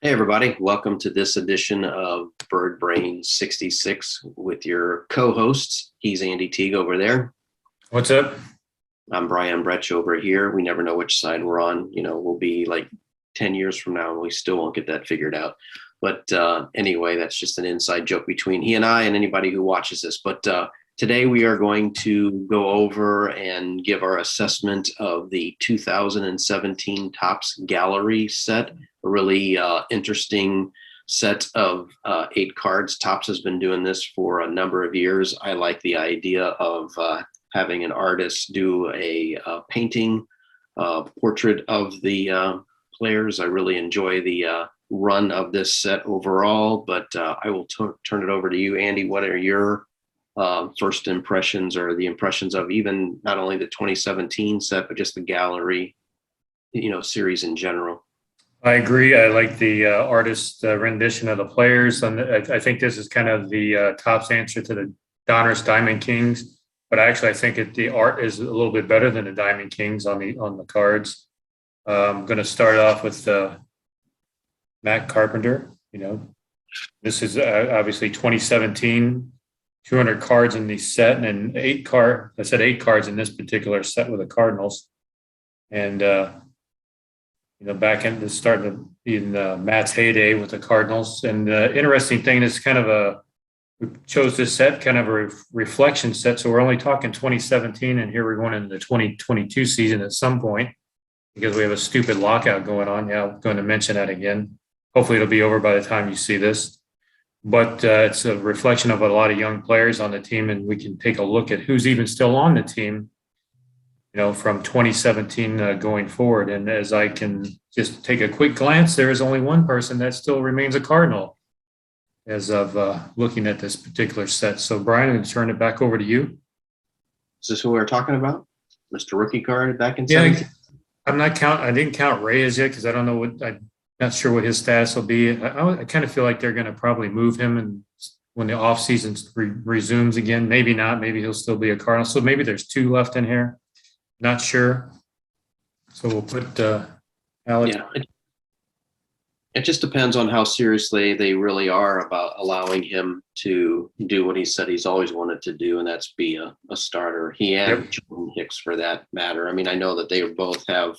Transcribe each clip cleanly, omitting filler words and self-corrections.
Hey, everybody. Welcome to this edition of Bird Brain 66 with your co hosts. He's Andy Teague over there. What's up? I'm Brian Bretsch over here. We never know which side we're on. We'll be like 10 years from now and we still won't get that figured out. But anyway, that's just an inside joke between he and I and anybody who watches this. But today we are going to go over and give our assessment of the 2017 Topps Gallery set. A really interesting set of 8 cards. Topps has been doing this for a number of years. I like the idea of having an artist do a painting portrait of the players. I really enjoy the run of this set overall, but I will turn it over to you, Andy. What are your first impressions or the impressions of even not only the 2017 set, but just the gallery, series in general? I agree. I like the artist rendition of the players, and I think this is kind of the Topps answer to the Donruss Diamond Kings. But actually, I think the art is a little bit better than the Diamond Kings on the cards. I'm going to start off with Matt Carpenter. This is obviously 2017, 200 cards in the set, and I said 8 cards in this particular set with the Cardinals, and back in the start of in Matt's heyday with the Cardinals. And the interesting thing is we chose this set kind of a reflection set. So we're only talking 2017, and here we're going into the 2022 season at some point because we have a stupid lockout going on. Yeah, I'm going to mention that again. Hopefully it'll be over by the time you see this. But it's a reflection of a lot of young players on the team, and we can take a look at who's even still on the team, from 2017 going forward. And as I can just take a quick glance, there is only one person that still remains a Cardinal as of looking at this particular set. So, Brian, I'm going to turn it back over to you. Is this who we're talking about? Mr. Rookie Card back in Yeah, 17? I didn't count Reyes yet because I don't know I'm not sure what his status will be. I kind of feel like they're going to probably move him and when the offseason resumes again. Maybe not. Maybe he'll still be a Cardinal. So maybe there's 2 left in here. Not sure. So we'll put Alex. Yeah, it just depends on how seriously they really are about allowing him to do what he said he's always wanted to do, and that's be a starter. He and Yep. Jordan Hicks, for that matter. I mean, I know that they both have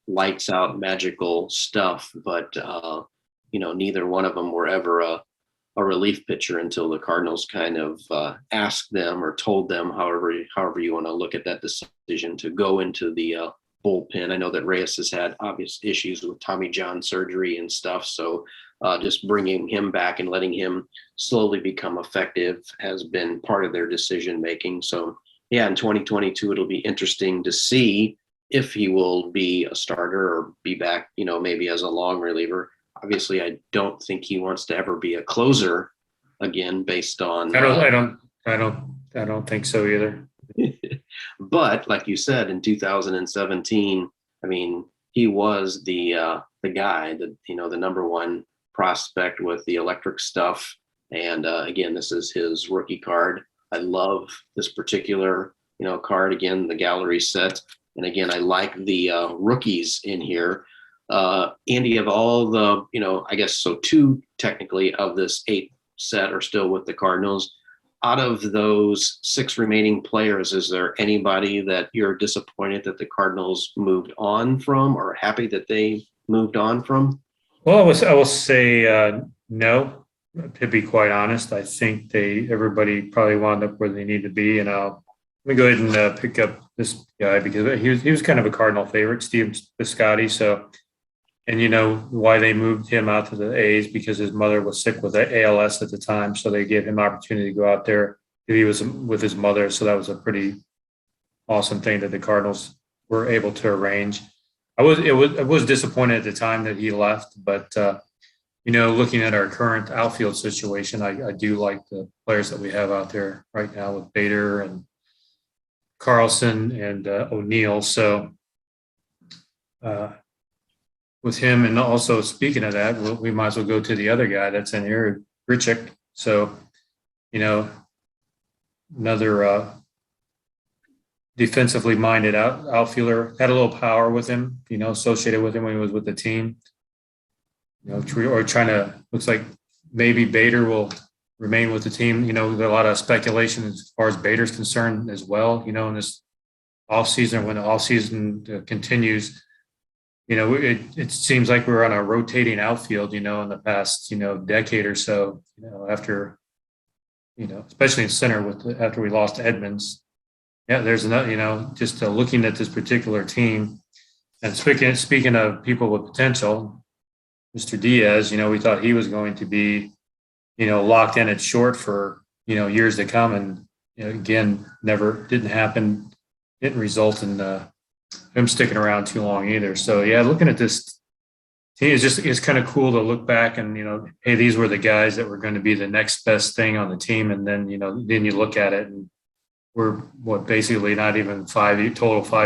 lights out magical stuff, but neither one of them were ever a relief pitcher until the Cardinals kind of asked them or told them, however you want to look at that decision, to go into the bullpen. I know that Reyes has had obvious issues with Tommy John surgery and stuff, so just bringing him back and letting him slowly become effective has been part of their decision making. So yeah, in 2022 it'll be interesting to see if he will be a starter or be back, maybe as a long reliever. Obviously, I don't think he wants to ever be a closer again, based on. I don't think so either. But like you said, in 2017, I mean, he was the guy, the number one prospect with the electric stuff. And again, this is his rookie card. I love this particular card. Again, the gallery set. And again, I like the rookies in here. Andy, of all the, I guess, so 2 technically of this 8 set are still with the Cardinals. Out of those 6 remaining players, is there anybody that you're disappointed that the Cardinals moved on from, or happy that they moved on from? Well, I will say no. To be quite honest, I think everybody probably wound up where they need to be. And let me go ahead and pick up this guy because he was kind of a Cardinal favorite, Steve Biscotti. So, and why they moved him out to the A's, because his mother was sick with ALS at the time. So they gave him opportunity to go out there. He was with his mother. So that was a pretty awesome thing that the Cardinals were able to arrange. I was disappointed at the time that he left, but looking at our current outfield situation, I do like the players that we have out there right now with Bader and Carlson and O'Neill. So with him, and also speaking of that, we might as well go to the other guy that's in here, Richik. So, another defensively minded outfielder, had a little power with him, associated with him when he was with the team. or trying to, looks like maybe Bader will remain with the team. There's a lot of speculation as far as Bader's concerned as well, in this offseason, when the offseason continues. It seems like we're on a rotating outfield, in the past, decade or so, after, especially in center after we lost Edmonds. Yeah, there's another, just looking at this particular team. And speaking of people with potential, Mr. Diaz, we thought he was going to be, locked in at short for, years to come. And, again, never didn't happen. Didn't result in him sticking around too long either. So, yeah, looking at this team, it's kind of cool to look back and, hey, these were the guys that were going to be the next best thing on the team. And then, then you look at it and we're basically not even 5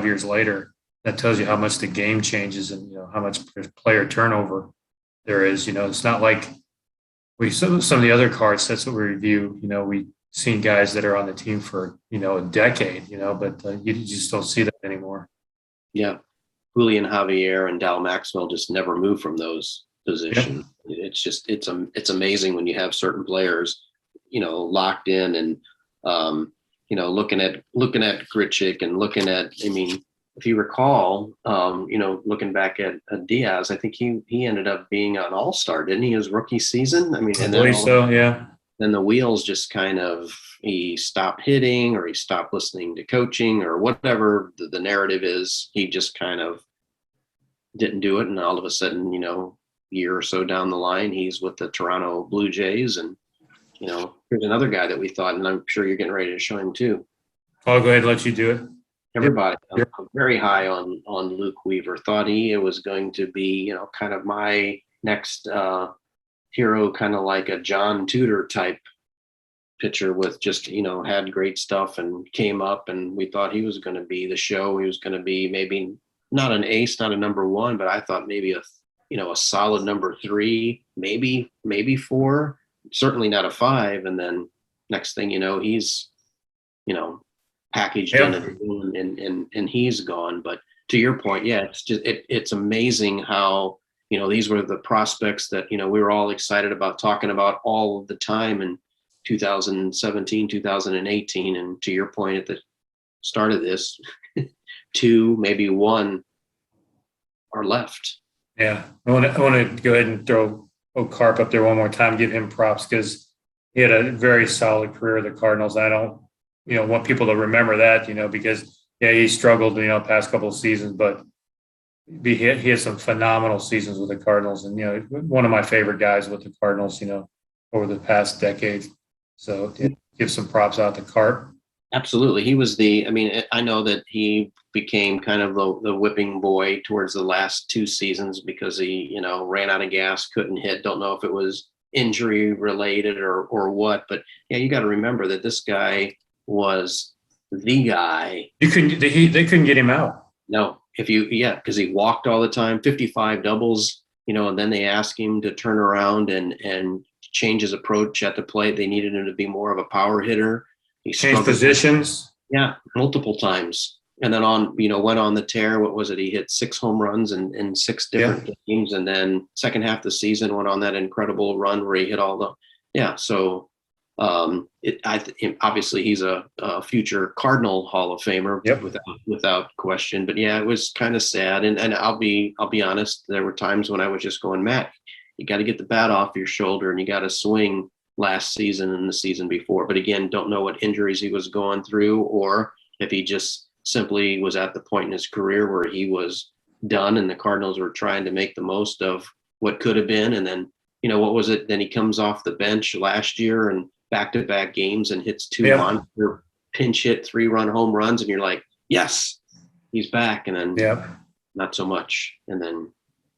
years later. That tells you how much the game changes and, how much player turnover there is. It's not like some of the other card sets that we review, we seen guys that are on the team for, a decade, but you just don't see that anymore. Yeah. Julian Javier and Dal Maxwell just never move from those positions. Yep. It's amazing when you have certain players, locked in and, looking at Grichuk and looking at, if you recall, looking back at Diaz, I think he ended up being an all-star, didn't he, his rookie season? I believe so, yeah. Then the wheels just kind of, he stopped hitting or he stopped listening to coaching or whatever the narrative is. He just kind of didn't do it. And all of a sudden, year or so down the line, he's with the Toronto Blue Jays. And, here's another guy that we thought, and I'm sure you're getting ready to show him too. I'll go ahead and let you do it. Everybody, I'm very high on Luke Weaver. Thought he was going to be, kind of my next hero, kind of like a John Tudor type pitcher with just, had great stuff and came up, and we thought he was going to be the show. He was going to be maybe not an ace, not a number one, but I thought maybe a solid number 3, maybe 4, certainly not a 5. And then next thing you know, he's, packaged in and he's gone. But to your point, yeah, it's amazing how, these were the prospects that, we were all excited about talking about all of the time in 2017, 2018. And to your point at the start of this, 2, maybe 1 are left. Yeah. I want to go ahead and throw Carp up there one more time, give him props because he had a very solid career at the Cardinals. I don't, want people to remember that, because he struggled, past couple of seasons, but he had some phenomenal seasons with the Cardinals and, one of my favorite guys with the Cardinals, over the past decade. So give some props out to Carp. Absolutely. He was I know that he became kind of the whipping boy towards the last 2 seasons because he, ran out of gas, couldn't hit. Don't know if it was injury related or what, but yeah, you got to remember that this guy was the guy. They couldn't get him out. No, because he walked all the time, 55 doubles, and then they asked him to turn around and change his approach at the plate. They needed him to be more of a power hitter. He changed positions. Yeah, multiple times. And then went on the tear. What was it? He hit 6 home runs in 6 different games. And then second half of the season went on that incredible run where he hit all the, so obviously he's a future Cardinal Hall of Famer without question. But yeah, it was kind of sad. And I'll be honest, there were times when I was just going, Matt, you got to get the bat off your shoulder and you got to swing last season and the season before. But again, don't know what injuries he was going through or if he just simply was at the point in his career where he was done and the Cardinals were trying to make the most of what could have been. And then, what was it? Then he comes off the bench last year and back-to-back games and hits 2 monster pinch hit 3-run home runs. And you're like, yes, he's back. And then not so much. And then,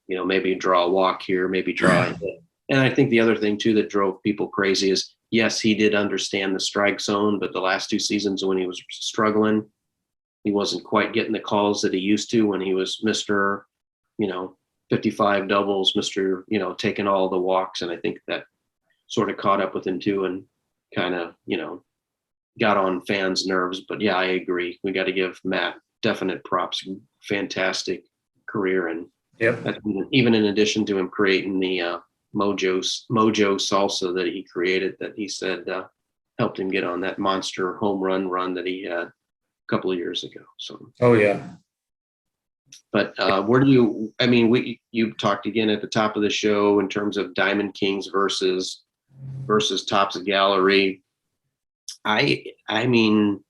maybe draw a walk here, maybe draw a hit. And I think the other thing too that drove people crazy is, yes, he did understand the strike zone, but the last 2 seasons when he was struggling, he wasn't quite getting the calls that he used to when he was Mr., 55 doubles, Mr., taking all the walks. And I think that sort of caught up with him too and kind of, got on fans' nerves. But yeah, I agree. We got to give Matt definite props. Fantastic career and Yep. That's even in addition to him creating the Mojo salsa that he created, that he said helped him get on that monster home run that he had a couple of years ago. So, Oh yeah. but where do you? I mean, you talked again at the top of the show in terms of Diamond Kings versus Topps Gallery. I mean,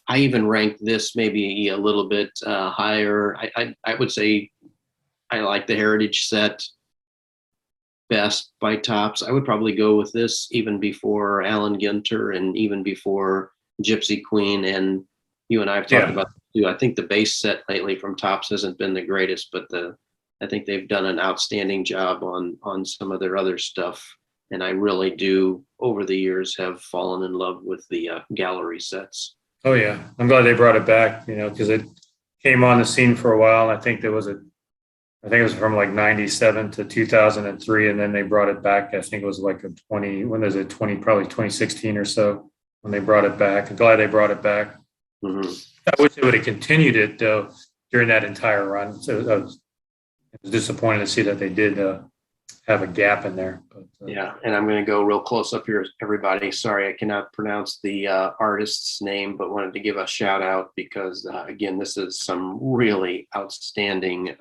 I even rank this maybe a little bit higher. I would say I like the Heritage set best by Topps. I would probably go with this even before Allen Ginter and even before Gypsy Queen. And you and I have talked about too. I think the base set lately from Topps hasn't been the greatest, but I think they've done an outstanding job on some of their other stuff. And I really do, over the years, have fallen in love with the gallery sets. Oh yeah. I'm glad they brought it back, because it came on the scene for a while. I think it was from like 97 to 2003. And then they brought it back. I think it was like probably 2016 or so when they brought it back. I'm glad they brought it back. Mm-hmm. I wish they would have continued it though during that entire run. So I was disappointed to see that they did have a gap in there. But, yeah, and I'm going to go real close up here, everybody. Sorry, I cannot pronounce the artist's name, but wanted to give a shout out because, again, this is some really outstanding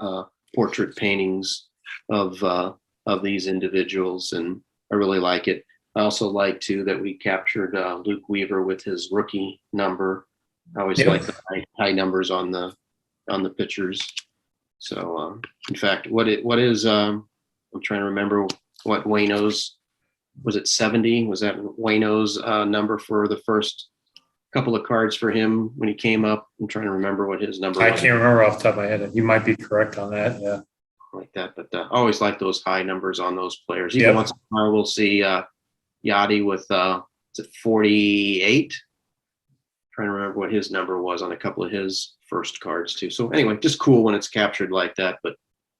portrait paintings of these individuals, and I really like it. I also like, too, that we captured Luke Weaver with his rookie number. I always like the high numbers on the pictures. So, in fact, what is I'm trying to remember what Wayno's, was it 70? Was that Wayno's number for the first couple of cards for him when he came up? I'm trying to remember what his number was. I can't remember off the top of my head. You might be correct on that. Yeah. Like that. But I always like those high numbers on those players. Even once in a while, we'll see Yachty with, is it 48? Trying to remember what his number was on a couple of his first cards too. So anyway, just cool when it's captured like that. But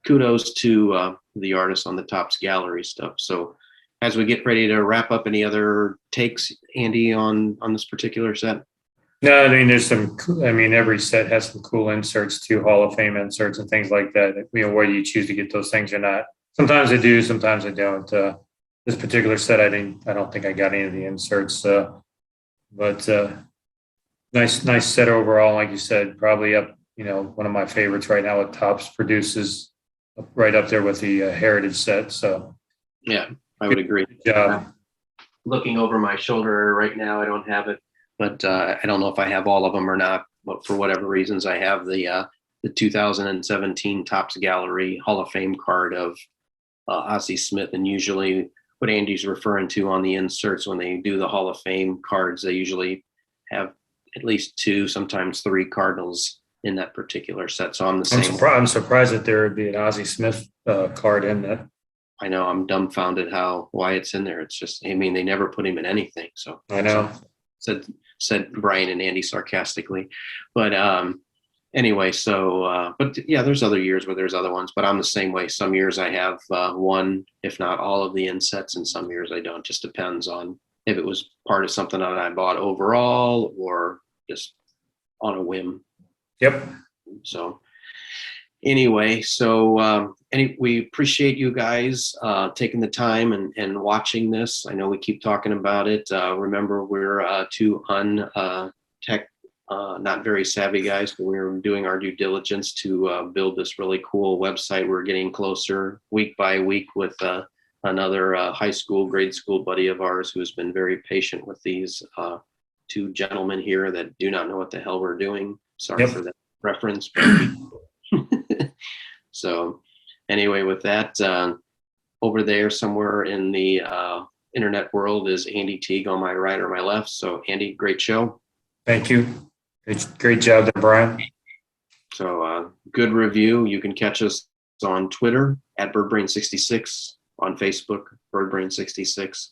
kudos to the artists on the Topps Gallery stuff. So as we get ready to wrap up, any other takes, Andy, on this particular set? No, I mean, every set has some cool inserts too, Hall of Fame inserts and things like that. Whether you choose to get those things or not. Sometimes I do, sometimes I don't. This particular set, I don't think I got any of the inserts. But nice set overall. Like you said, probably up, one of my favorites right now with Topps produces right up there with the Heritage set. So yeah, I would agree. Good job. Looking over my shoulder right now, I don't have it, but I don't know if I have all of them or not. But for whatever reasons, I have the 2017 Topps Gallery Hall of Fame card of Ozzie Smith. And usually what Andy's referring to on the inserts, when they do the Hall of Fame cards, they usually have at least 2, sometimes 3 Cardinals in that particular set. So I'm the same. I'm surprised that there would be an Ozzie Smith card in that. I know, I'm dumbfounded why it's in there. It's just, I mean, they never put him in anything. So I know. Said Brian and Andy sarcastically. But anyway, so but yeah, there's other years where there's other ones, but I'm the same way. Some years I have one, if not all of the insets, and some years I don't. Just depends on if it was part of something that I bought overall or just on a whim. Yep. So anyway, so we appreciate you guys taking the time and watching this. I know we keep talking about it. Remember, we're two not very savvy guys, but we're doing our due diligence to build this really cool website. We're getting closer week by week with another grade school buddy of ours who has been very patient with these 2 gentlemen here that do not know what the hell we're doing. Sorry for that reference. So anyway, with that, over there somewhere in the internet world is Andy Teague on my right or my left. So Andy, great show. Thank you. Great job there, Brian. So good review. You can catch us on Twitter at BirdBrain66, on Facebook, BirdBrain66.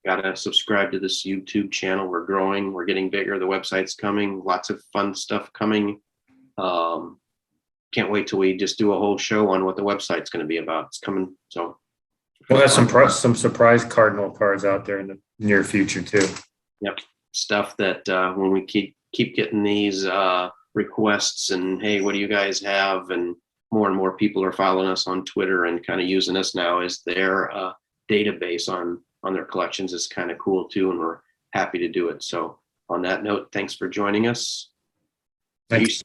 Got to subscribe to this YouTube channel. We're growing. We're getting bigger. The website's coming. Lots of fun stuff coming. Can't wait till we just do a whole show on what the website's going to be about. It's coming. So we'll have some surprise Cardinal cards out there in the near future too. Yep. Stuff that when we keep getting these requests and, hey, what do you guys have? And more and more people are following us on Twitter and kind of using us now as their database on their collections is kind of cool too, and we're happy to do it. So on that note, thanks for joining us. Thanks. Peace.